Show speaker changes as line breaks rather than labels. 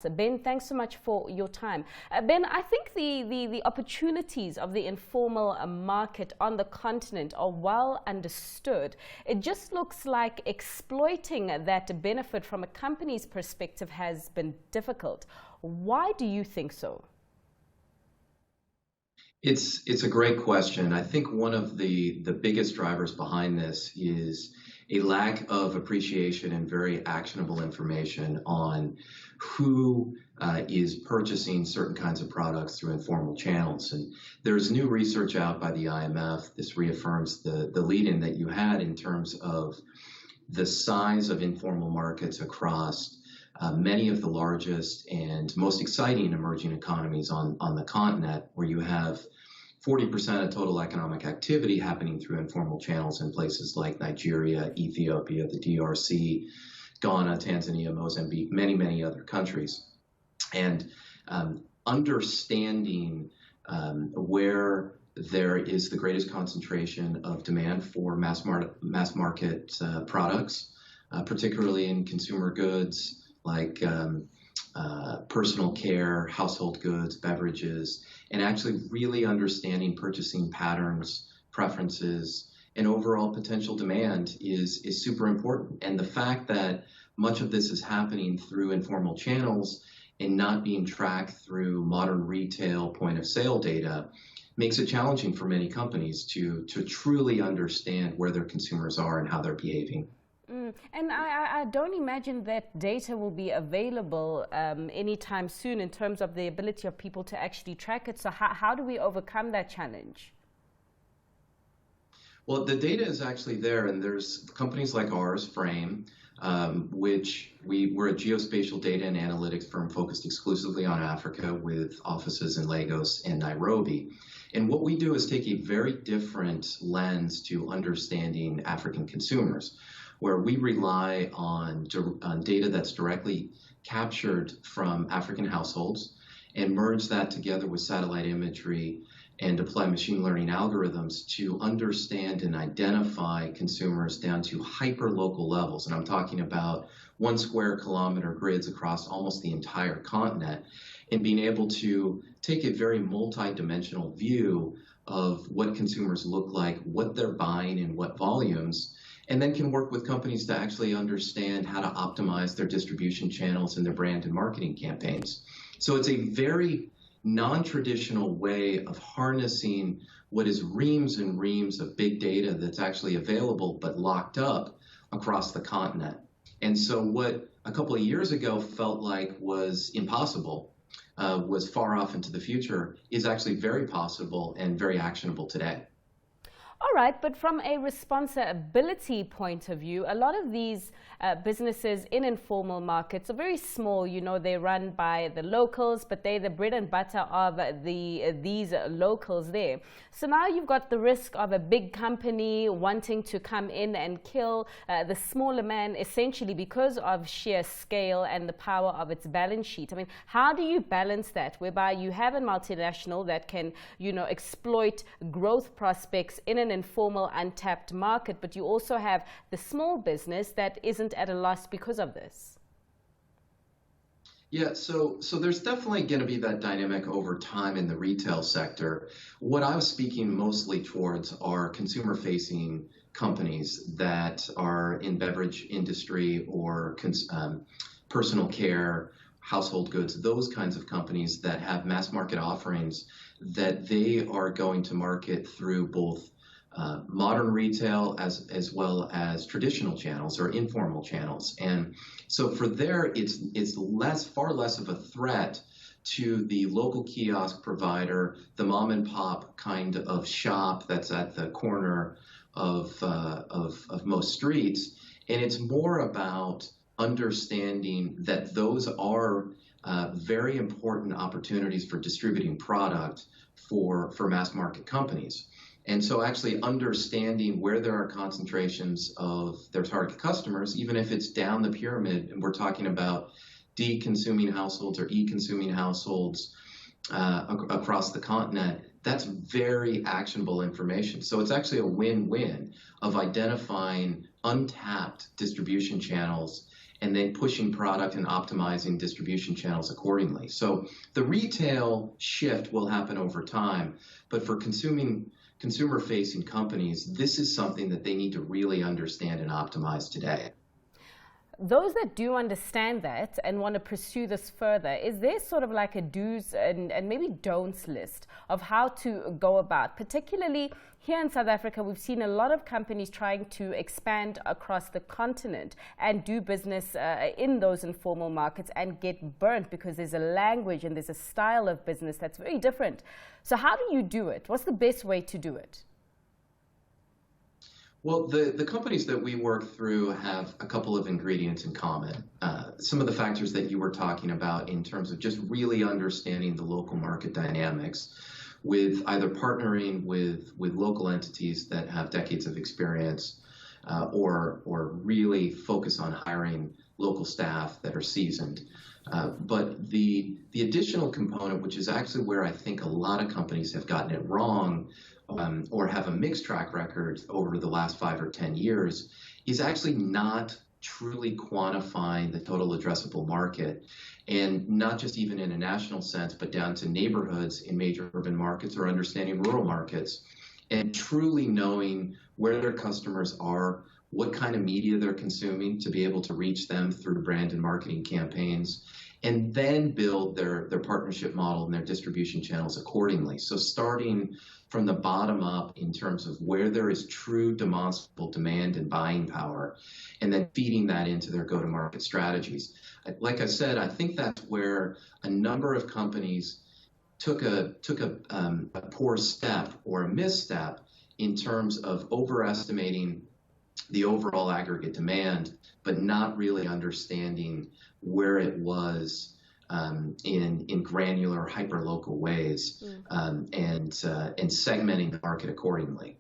So Ben, thanks so much for your time. Ben, I think the opportunities of the informal market on the continent are well understood. It just looks like exploiting that benefit from a company's perspective has been difficult. Why do you think so?
It's a great question. I think one of the biggest drivers behind this is a lack of appreciation and very actionable information on who is purchasing certain kinds of products through informal channels. And there's new research out by the IMF. This reaffirms the lead-in that you had in terms of the size of informal markets across many of the largest and most exciting emerging economies on the continent, where you have 40% of total economic activity happening through informal channels in places like Nigeria, Ethiopia, the DRC, Ghana, Tanzania, Mozambique, many, many other countries. And understanding where there is the greatest concentration of demand for mass market products, particularly in consumer goods like personal care, household goods, beverages, and actually really understanding purchasing patterns, preferences, and overall potential demand is super important. And the fact that much of this is happening through informal channels and not being tracked through modern retail point of sale data makes it challenging for many companies to truly understand where their consumers are and how they're behaving.
And I don't imagine that data will be available anytime soon in terms of the ability of people to actually track it. So how do we overcome that challenge?
Well, the data is actually there, and there's companies like ours, Fraym, which we're a geospatial data and analytics firm focused exclusively on Africa with offices in Lagos and Nairobi. And what we do is take a very different lens to understanding African consumers, where we rely on data that's directly captured from African households and merge that together with satellite imagery and apply machine learning algorithms to understand and identify consumers down to hyper-local levels. And I'm talking about 1 square kilometer grids across almost the entire continent, and being able to take a very multi-dimensional view of what consumers look like, what they're buying in what volumes, and then can work with companies to actually understand how to optimize their distribution channels and their brand and marketing campaigns. So it's a very non-traditional way of harnessing what is reams and reams of big data that's actually available but locked up across the continent. And so what a couple of years ago felt like was impossible, was far off into the future, is actually very possible and very actionable today.
All right, but from a responsibility point of view, a lot of these businesses in informal markets are very small. You know, they run by the locals, but they're the bread and butter of these locals there. So now you've got the risk of a big company wanting to come in and kill the smaller man, essentially because of sheer scale and the power of its balance sheet. I mean, how do you balance that, whereby you have a multinational that can, you know, exploit growth prospects in an informal, untapped market, but you also have the small business that isn't at a loss because of this?
Yeah, so there's definitely going to be that dynamic over time in the retail sector. What I was speaking mostly towards are consumer-facing companies that are in beverage industry or personal care, household goods, those kinds of companies that have mass market offerings that they are going to market through both modern retail as well as traditional channels or informal channels. And so for there, it's far less of a threat to the local kiosk provider, the mom and pop kind of shop that's at the corner of most streets. And it's more about understanding that those are very important opportunities for distributing product for mass market companies. And so actually understanding where there are concentrations of their target customers, even if it's down the pyramid, and we're talking about D-consuming households or E-consuming households across the continent, that's very actionable information. So it's actually a win-win of identifying untapped distribution channels and then pushing product and optimizing distribution channels accordingly. So the retail shift will happen over time, but for consumer-facing companies, this is something that they need to really understand and optimize today.
Those that do understand that and want to pursue this further, is there sort of like a do's and maybe don'ts list of how to go about? Particularly here in South Africa, we've seen a lot of companies trying to expand across the continent and do business in those informal markets and get burnt because there's a language and there's a style of business that's very different. So how do you do it? What's the best way to do it?
Well, the companies that we work through have a couple of ingredients in common. Some of the factors that you were talking about in terms of just really understanding the local market dynamics, with either partnering with local entities that have decades of experience, or really focus on hiring local staff that are seasoned. But the additional component, which is actually where I think a lot of companies have gotten it wrong, or have a mixed track record over the last 5 or 10 years, is actually not truly quantifying the total addressable market, and not just even in a national sense, but down to neighborhoods in major urban markets or understanding rural markets, and truly knowing where their customers are, what kind of media they're consuming to be able to reach them through brand and marketing campaigns, and then build their partnership model and their distribution channels accordingly. So starting from the bottom up in terms of where there is true demonstrable demand and buying power, and then feeding that into their go-to-market strategies. Like I said, I think that's where a number of companies took a poor step or a misstep in terms of overestimating the overall aggregate demand, but not really understanding where it was in granular, hyper-local ways, and segmenting the market accordingly.